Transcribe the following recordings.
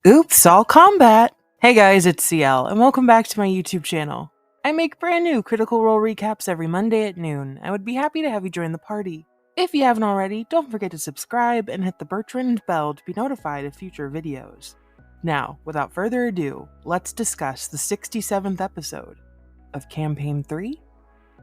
Oops, all combat! Hey guys, it's CL, and welcome back to my YouTube channel. I make brand new Critical Role recaps every Monday at noon. I would be happy to have you join the party. If you haven't already, don't forget to subscribe and hit the Bertrand bell to be notified of future videos. Now, without further ado, let's discuss the 67th episode of Campaign 3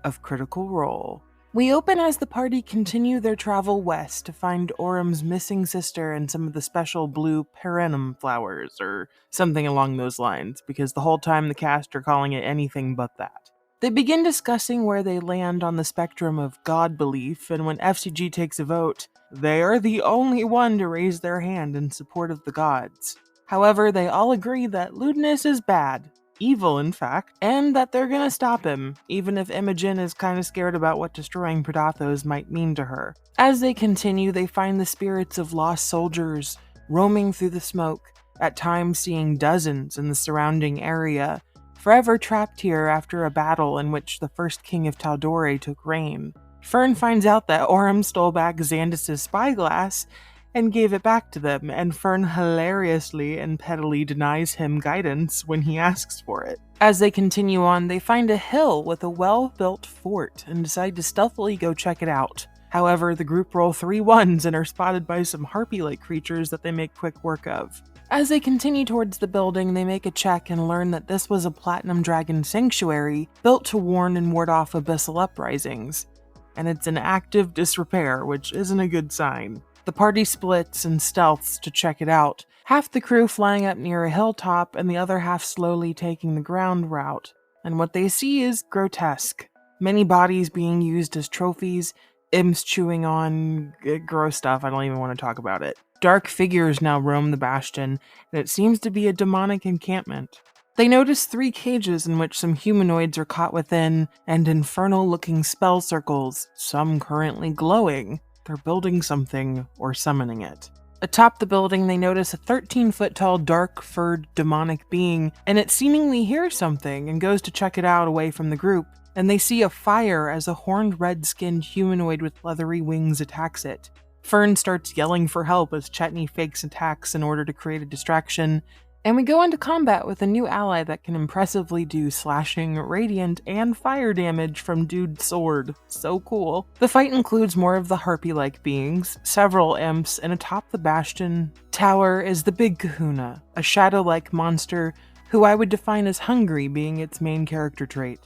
of Critical Role. We open as the party continue their travel west to find Orym's missing sister and some of the special blue perennium flowers, or something along those lines, because the whole time the cast are calling it anything but that. They begin discussing where they land on the spectrum of God belief, and when FCG takes a vote, they are the only one to raise their hand in support of the gods. However, they all agree that lewdness is bad, evil in fact, and that they're gonna stop him, even if Imogen is kinda scared about what destroying Predathos might mean to her. As they continue, they find the spirits of lost soldiers roaming through the smoke, at times seeing dozens in the surrounding area, forever trapped here after a battle in which the first king of Taldore took reign. Fearne finds out that Orym stole back Xandis' spyglass and gave it back to them, and Fearne hilariously and pettily denies him guidance when he asks for it. As they continue on, they find a hill with a well-built fort and decide to stealthily go check it out. However, the group roll 3 ones and are spotted by some harpy-like creatures that they make quick work of. As they continue towards the building, they make a check and learn that this was a platinum dragon sanctuary built to warn and ward off abyssal uprisings, and it's in active disrepair, which isn't a good sign. The party splits and stealths to check it out, half the crew flying up near a hilltop and the other half slowly taking the ground route. And what they see is grotesque. Many bodies being used as trophies, imps chewing on gross stuff, I don't even want to talk about it. Dark figures now roam the bastion, and it seems to be a demonic encampment. They notice 3 cages in which some humanoids are caught within, and infernal-looking spell circles, some currently glowing. They're building something or summoning it. Atop the building, they notice a 13-foot-tall, dark-furred demonic being, and it seemingly hears something and goes to check it out away from the group. And they see a fire as a horned, red-skinned humanoid with leathery wings attacks it. Fearne starts yelling for help as Chetney fakes attacks in order to create a distraction, and we go into combat with a new ally that can impressively do slashing, radiant, and fire damage from Dude's sword. So cool. The fight includes more of the harpy-like beings, several imps, and atop the bastion tower is the Big Kahuna, a shadow-like monster who I would define as hungry being its main character trait.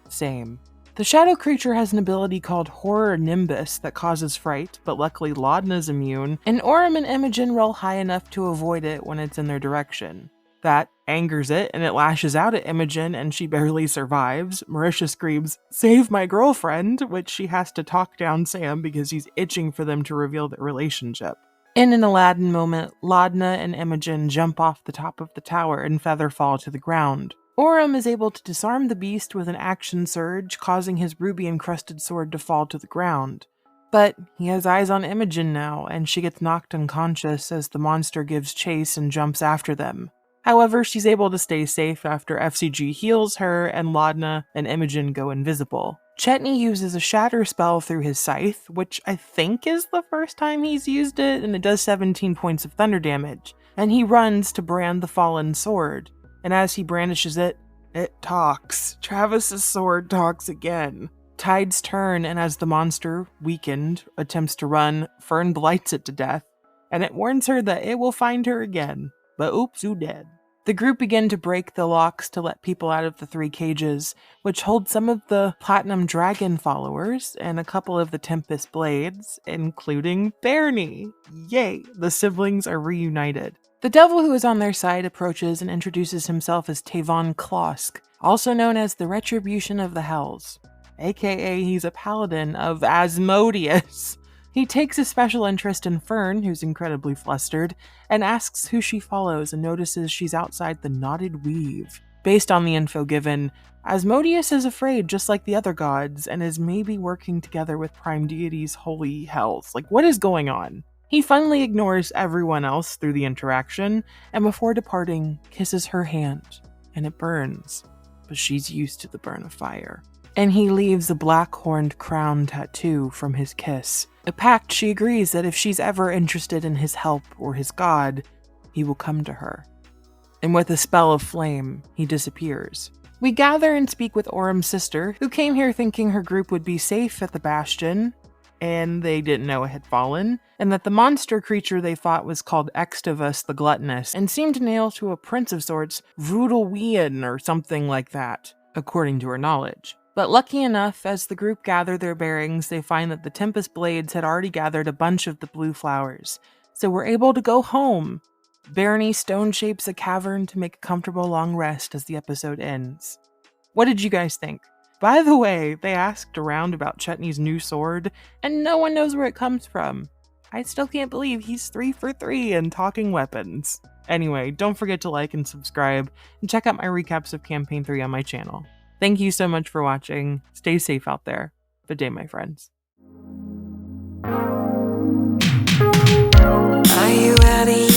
Same. The shadow creature has an ability called Horror Nimbus that causes fright, but luckily Laudna's immune, and Orym and Imogen roll high enough to avoid it when it's in their direction. That angers it, and it lashes out at Imogen, and she barely survives. Marisha screams, "Save my girlfriend," which she has to talk down Sam because he's itching for them to reveal their relationship. In an Aladdin moment, Laudna and Imogen jump off the top of the tower and feather fall to the ground. Orym is able to disarm the beast with an action surge, causing his ruby-encrusted sword to fall to the ground. But he has eyes on Imogen now, and she gets knocked unconscious as the monster gives chase and jumps after them. However, she's able to stay safe after FCG heals her, and Laudna and Imogen go invisible. Chetney uses a shatter spell through his scythe, which I think is the first time he's used it, and it does 17 points of thunder damage, and he runs to brand the fallen sword. And as he brandishes it, it talks. Travis's sword talks again. Tides turn, and as the monster, weakened, attempts to run, Fearne blights it to death, and it warns her that it will find her again. But oops, who dead? The group begin to break the locks to let people out of the 3 cages, which hold some of the Platinum Dragon followers and a couple of the Tempest Blades, including Fearne. Yay! The siblings are reunited. The devil who is on their side approaches and introduces himself as Tavon Klosk, also known as the Retribution of the Hells, aka he's a paladin of Asmodeous. He takes a special interest in Fearne, who's incredibly flustered, and asks who she follows and notices she's outside the Knotted Weave. Based on the info given, Asmodeous is afraid just like the other gods and is maybe working together with Prime Deity's holy hells. Like, what is going on? He finally ignores everyone else through the interaction, and before departing, kisses her hand, and it burns, but she's used to the burn of fire. And he leaves a black-horned crown tattoo from his kiss, a pact she agrees that if she's ever interested in his help or his god, he will come to her. and with a spell of flame, he disappears. We gather and speak with Orym's sister, who came here thinking her group would be safe at the bastion, and they didn't know it had fallen, and that the monster creature they fought was called Extivus the Gluttonous, and seemed to nail to a prince of sorts, Vrudalwian or something like that, according to her knowledge. But lucky enough, as the group gather their bearings, they find that the Tempest Blades had already gathered a bunch of the blue flowers, so we're able to go home. Barony stone shapes a cavern to make a comfortable long rest as the episode ends. What did you guys think? By the way, they asked around about Chetney's new sword, and no one knows where it comes from. I still can't believe he's 3 for 3 in talking weapons. Anyway, don't forget to like and subscribe, and check out my recaps of Campaign 3 on my channel. Thank you so much for watching. Stay safe out there. Good day, my friends. Are you ready?